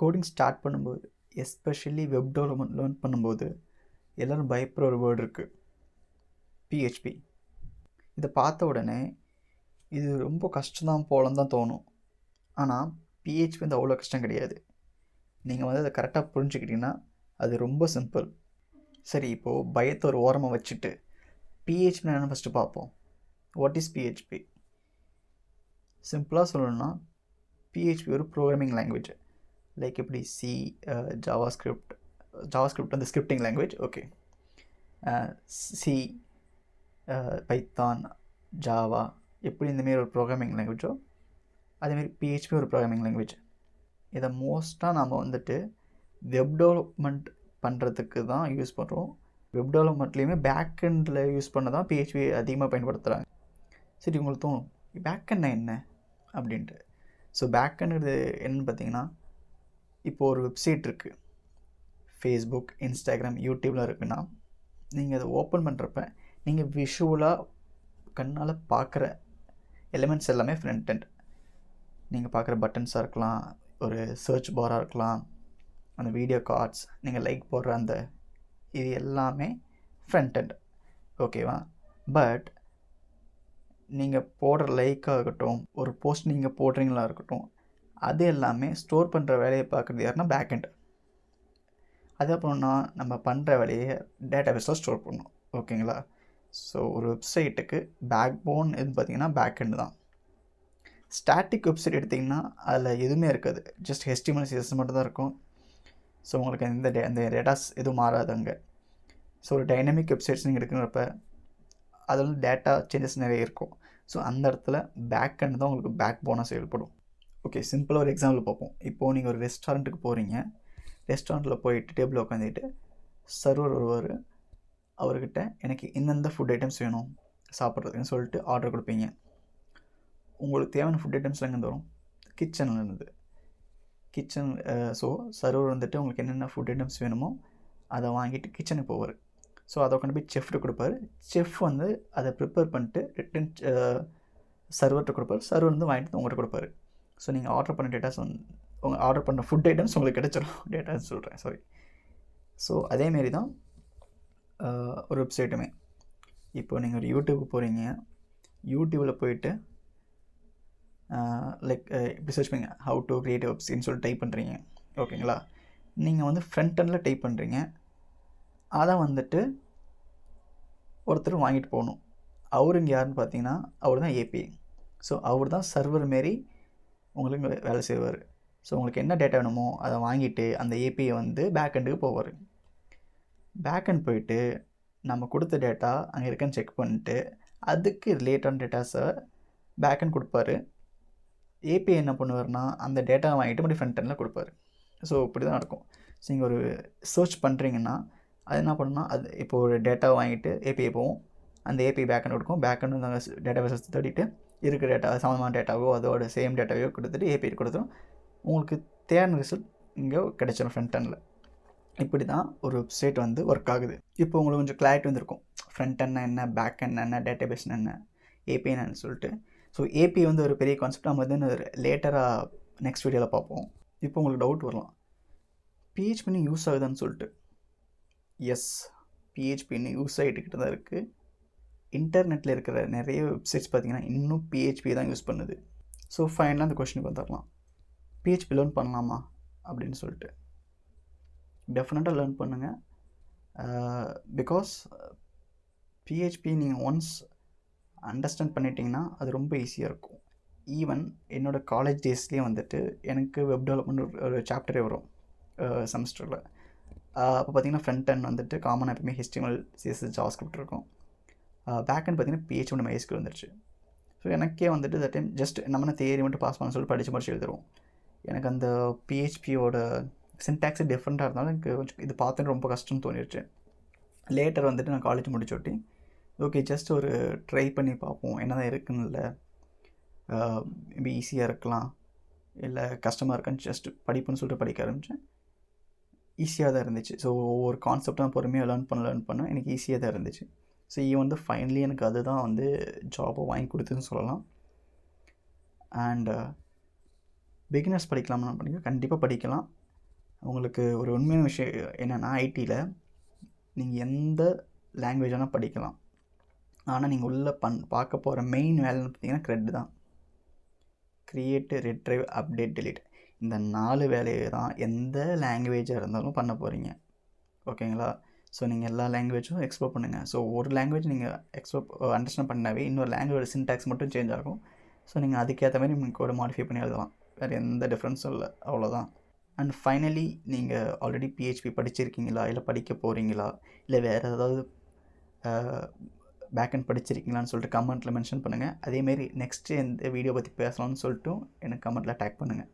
Coding start பண்ணும்போது, especially web development learn பண்ணும்போது எல்லோரும் பயப்படுற ஒரு வேர்டு இருக்குது, பிஹெச்பி. இதை பார்த்த உடனே இது ரொம்ப கஷ்டம்தான் போலன்னு தான் தோணும். ஆனால் பிஹெச்பி வந்து அவ்வளோ கஷ்டம் கிடையாது. நீங்கள் வந்து அதை கரெக்டாக புரிஞ்சுக்கிட்டிங்கன்னா அது ரொம்ப சிம்பிள். சரி, இப்போது பயத்தை ஒரு ஓரமாக வச்சுட்டு பிஹெச்பி என்னென்னு ஃபஸ்ட்டு பார்ப்போம். What is PHP? சிம்பிளாக சொல்லணும்னா பிஹெச்பி ஒரு ப்ரோக்ராமிங் லாங்குவேஜ். லைக் எப்படி சி, ஜாவாஸ்கிரிப்ட் வந்து scripting language, okay. C, Python, Java, எப்படி இந்தமாரி ஒரு ப்ரோக்ராமிங் லாங்குவேஜோ அதேமாரி பிஹெச்பி ஒரு ப்ரோக்ராமிங் லாங்குவேஜ். இதை மோஸ்ட்டாக நாம் வந்துட்டு வெப் டெவலப்மெண்ட் பண்ணுறதுக்கு தான் யூஸ் பண்ணுறோம். வெப் டெவலப்மெண்ட்லேயுமே பேக்கெண்டில் யூஸ் பண்ண தான் பிஹெச்பி அதிகமாக பயன்படுத்துகிறாங்க. சரி, உங்களுக்கு தோணும் பேக்கெண்ட்னா என்ன அப்படின்ட்டு. ஸோ பேக்கெண்டுங்கிறது என்னென்னு பார்த்தீங்கன்னா, இப்போது ஒரு வெப்சைட் இருக்குது, ஃபேஸ்புக், இன்ஸ்டாகிராம், யூடியூப்லாம் இருக்குன்னா, நீங்கள் அதை ஓப்பன் பண்ணுறப்ப நீங்கள் விஷுவலாக கண்ணால் பார்க்குற எலிமெண்ட்ஸ் எல்லாமே ஃப்ரண்ட் எண்ட். நீங்கள் பார்க்குற பட்டன்ஸாக இருக்கலாம், ஒரு சர்ச் பாராக இருக்கலாம், அந்த வீடியோ கார்ட்ஸ், நீங்கள் லைக் போடுற அந்த இது எல்லாமே ஃப்ரண்ட் எண்ட், ஓகேவா? பட் நீங்கள் போடுற லைக்காக இருக்கட்டும், ஒரு போஸ்ட் நீங்கள் போடுறீங்களா இருக்கட்டும், அது எல்லாமே ஸ்டோர் பண்ணுற வேலையை பார்க்குறது யாருன்னா பேக் எண்ட். அது அப்புறம்னா நம்ம பண்ணுற வேலையை டேட்டாபேஸில் ஸ்டோர் பண்ணணும், ஓகேங்களா? ஸோ ஒரு வெப்சைட்டுக்கு பேக் போன் எதுன்னு பார்த்தீங்கன்னா பேக் எண்ட் தான். ஸ்டாட்டிக் வெப்சைட் எடுத்திங்கன்னா அதில் எதுவுமே இருக்காது, ஜஸ்ட் HTML CSS மட்டும் தான் இருக்கும். ஸோ உங்களுக்கு அந்த டேட்டாஸ் எதுவும் மாறாது அங்கே. ஸோ ஒரு டைனமிக் வெப்சைட்ஸ் நீங்கள் எடுக்கிறப்ப அதில் வந்து டேட்டா சேஞ்சஸ் நிறைய இருக்கும். ஸோ அந்த இடத்துல பேக் எண்ட் தான் உங்களுக்கு பேக் போனாக செயல்படும். ஓகே, சிம்பிளாக ஒரு எக்ஸாம்பிள் பார்ப்போம். இப்போது நீங்கள் ஒரு ரெஸ்டாரண்ட்டுக்கு போகிறீங்க. ரெஸ்டாரண்ட்டில் போயிட்டு டேபிளில் உட்காந்துட்டு சர்வர் வருவார். அவர்கிட்ட எனக்கு இந்தந்த ஃபுட் ஐட்டம்ஸ் வேணும் சாப்பிட்றதுக்குன்னு சொல்லிட்டு ஆர்டர் கொடுப்பீங்க. உங்களுக்கு தேவையான ஃபுட் ஐட்டம்ஸ்லாம் எங்கே வரும்? கிச்சனில் இருந்து. ஸோ சர்வர் வந்துட்டு உங்களுக்கு என்னென்ன ஃபுட் ஐட்டம்ஸ் வேணுமோ அதை வாங்கிட்டு கிச்சனுக்கு போவார். ஸோ அதை கொண்டு போய் செஃப்ட்டு கொடுப்பாரு. செஃப் வந்து அதை ப்ரிப்பேர் பண்ணிட்டு ரிட்டன் சர்வர்கிட்ட கொடுப்பாரு. சர்வர் வந்து வாங்கிட்டு உங்கள்கிட்ட கொடுப்பாரு. ஸோ நீங்கள் ஆர்டர் பண்ண டேட்டாஸ் உங்கள் ஆர்டர் பண்ண ஃபுட் ஐட்டம்ஸ் உங்களுக்கு கிடச்சிடும். டேட்டாஸ் சொல்கிறேன், சாரி. ஸோ அதேமாரி தான் ஒரு வெப்சைட்டுமே. இப்போ நீங்கள் ஒரு யூடியூபுக்கு போகிறீங்க. யூடியூப்பில் போயிட்டு லைக் இப்படி சர்ச் பண்ணுங்க, ஹவு டு கிரியேட் வெப்சைட்னு சொல்லிட்டு டைப் பண்ணுறீங்க, ஓகேங்களா? நீங்கள் வந்து ஃப்ரண்ட் எண்டில் டைப் பண்ணுறீங்க. அதை வந்துட்டு ஒருத்தர் வாங்கிட்டு போகணும். அவர் இங்கே யாருன்னு பார்த்தீங்கன்னா அவர் தான் ஏபிஐ. ஸோ அவர் தான் சர்வர் மாரி உங்களுக்கு வேலை செய்வார். ஸோ உங்களுக்கு என்ன டேட்டா வேணுமோ அதை வாங்கிட்டு அந்த ஏபிஐ வந்து பேக் எண்டுக்கு போவார். பேக் எண்ட் போயிட்டு நம்ம கொடுத்த டேட்டா அங்கே இருக்குன்னு செக் பண்ணிட்டு அதுக்கு ரிலேட்டான டேட்டாஸை பேக் எண்ட் கொடுப்பாரு. ஏபிஐ என்ன பண்ணுவார்னா அந்த டேட்டா வாங்கிட்டு மறுபடியும் ஃப்ரண்ட் எண்டில் கொடுப்பாரு. ஸோ இப்படி தான் நடக்கும். ஸோ நீங்கள் ஒரு சர்ச் பண்ணுறீங்கன்னா அது என்ன பண்ணுன்னா, அது இப்போ ஒரு டேட்டா வாங்கிட்டு ஏபிஐ போகும். அந்த ஏபிஐ பேக் எண்ட் கொடுக்கும். பேக் எண்ட் வந்து அங்கே டேட்டா பேஸஸ் தேடிட்டு இருக்கிற டேட்டா சம்மந்தமான டேட்டாவோ அதோட சேம் டேட்டாவையோ கொடுத்துட்டு ஏபிஐ கொடுத்துரும். உங்களுக்கு தேவையான ரிசல்ட் இங்கே கிடைச்சிடும் ஃப்ரண்ட் எண்டில். இப்படி தான் ஒரு வெப்சைட் வந்து ஒர்க் ஆகுது. இப்போ உங்களுக்கு கொஞ்சம் கிளாரிட்டி வந்திருக்கும், ஃப்ரண்ட் எண்ட் என்ன, பேக் எண்ட் என்ன, டேட்டா பேஸ் என்ன, ஏபிஐ என்னன்னு சொல்லிட்டு. ஸோ ஏபிஐ வந்து ஒரு பெரிய கான்செப்ட். நம்ம வந்து லேட்டராக நெக்ஸ்ட் வீடியோவில் பார்ப்போம். இப்போ உங்களுக்கு டவுட் வரலாம், பிஹெச்பி யூஸ் ஆகுதான்னு சொல்லிட்டு. எஸ், பிஹெச்பி யூஸ் ஆகிட்டுக்கிட்டு தான் இருக்குது. இன்டர்நெட்டில் இருக்கிற நிறைய வெப்சைட்ஸ் பார்த்திங்கன்னா இன்னும் பிஹெச்பி தான் யூஸ் பண்ணுது. ஸோ ஃபைனலாக அந்த கொஸ்டினுக்கு வந்துடலாம், பிஹெச்பி லேர்ன் பண்ணலாமா அப்படின்னு சொல்லிட்டு. டெஃபினட்டாக லேர்ன் பண்ணுங்கள். பிகாஸ் பிஹெச்பி நீங்கள் ஒன்ஸ் அண்டர்ஸ்டாண்ட் பண்ணிட்டீங்கன்னா அது ரொம்ப ஈஸியாக இருக்கும். ஈவன் என்னோடய காலேஜ் டேஸ்லேயே வந்துட்டு எனக்கு வெப் டெவலப்மெண்ட் ஒரு சாப்டரே வரும் செமஸ்டரில். அப்போ பார்த்திங்கன்னா ஃப்ரண்ட் எண்ட் வந்துட்டு காமனாக எப்பவுமே HTML, CSS, ஜாவாஸ்கிரிப்ட் இருக்கும். பேக் எண்ட் பார்த்திங்கன்னா PHP MySQL வந்துருச்சு. ஸோ எனக்கே வந்துட்டு இந்த டைம் ஜஸ்ட் நம்ம தேரி மட்டும் பாஸ் பண்ண சொல்லி படித்து முடிச்சு எழுதுருவோம். எனக்கு அந்த பிஹெச்பியோட சின்டாக்ஸு டிஃப்ரெண்ட்டாக இருந்தாலும் எனக்கு கொஞ்சம் இது பார்த்துட்டு ரொம்ப கஷ்டம்னு தோணிடுச்சு. லேட்டர் வந்துட்டு நான் காலேஜ் முடிச்சோட்டி ஓகே ஜஸ்ட் ஒரு ட்ரை பண்ணி பார்ப்போம் என்ன தான் இருக்குன்னு, இல்லை மேபி ஈஸியாக இருக்கலாம் இல்லை கஷ்டமாக இருக்கான்னு ஜஸ்ட் படிப்புன்னு சொல்லிட்டு படிக்க ஆரம்பித்தேன். ஈஸியாக தான் இருந்துச்சு. ஸோ ஒவ்வொரு கான்செப்டாக பொறுமையாக லேர்ன் பண்ண எனக்கு ஈஸியாக தான் இருந்துச்சு. ஸோ வந்து ஃபைனலி எனக்கு அதுதான் வந்து ஜாபை வாங்கி கொடுத்துன்னு சொல்லலாம். அண்ட் பிகினர்ஸ் படிக்கலாம்னு கண்டிப்பாக படிக்கலாம். உங்களுக்கு ஒரு உண்மையான விஷயம் என்னென்னா, ஐடியில் நீங்கள் எந்த லாங்குவேஜ் வேணால் படிக்கலாம். ஆனால் நீங்கள் உள்ளே பார்க்க போகிற மெயின் வேலைன்னு பார்த்தீங்கன்னா CRUD தான். Create, retrieve, update, delete. இந்த 4 வேலையை தான் எந்த லாங்குவேஜாக இருந்தாலும் பண்ண போகிறீங்க. ஓகேங்களா? ஸோ நீங்கள் எல்லா லாங்குவேஜும் எக்ஸ்ப்ளோர் பண்ணுங்கள். ஸோ ஒரு லாங்குவேஜ் நீங்கள் அண்டர்ஸ்டாண்ட் பண்ணாவே இன்னொரு லாங்குவேஜ் சின்டாக்ஸ் மட்டும் சேஞ்ச் ஆகும். ஸோ நீங்கள் அதுக்கேற்ற மாதிரி நீங்கள் கோடை மாடிஃபை பண்ணி எழுதலாம். வேறு எந்த டிஃப்ரென்ஸும் இல்லை, அவ்வளோதான். அண்ட் ஃபைனலி நீங்கள் ஆல்ரெடி PHP படிச்சிருக்கீங்களா, இல்லை படிக்க போகிறீங்களா, இல்லை வேறு ஏதாவது பேக்கெண்ட் படிச்சிருக்கீங்களான்னு சொல்லிட்டு கமெண்ட்டில் மென்ஷன் பண்ணுங்கள். அதேமாரி நெக்ஸ்ட்டு எந்த வீடியோ பற்றி பேசலாம்னு சொல்லிட்டு எனக்கு கமெண்ட்டில் டேக் பண்ணுங்கள்.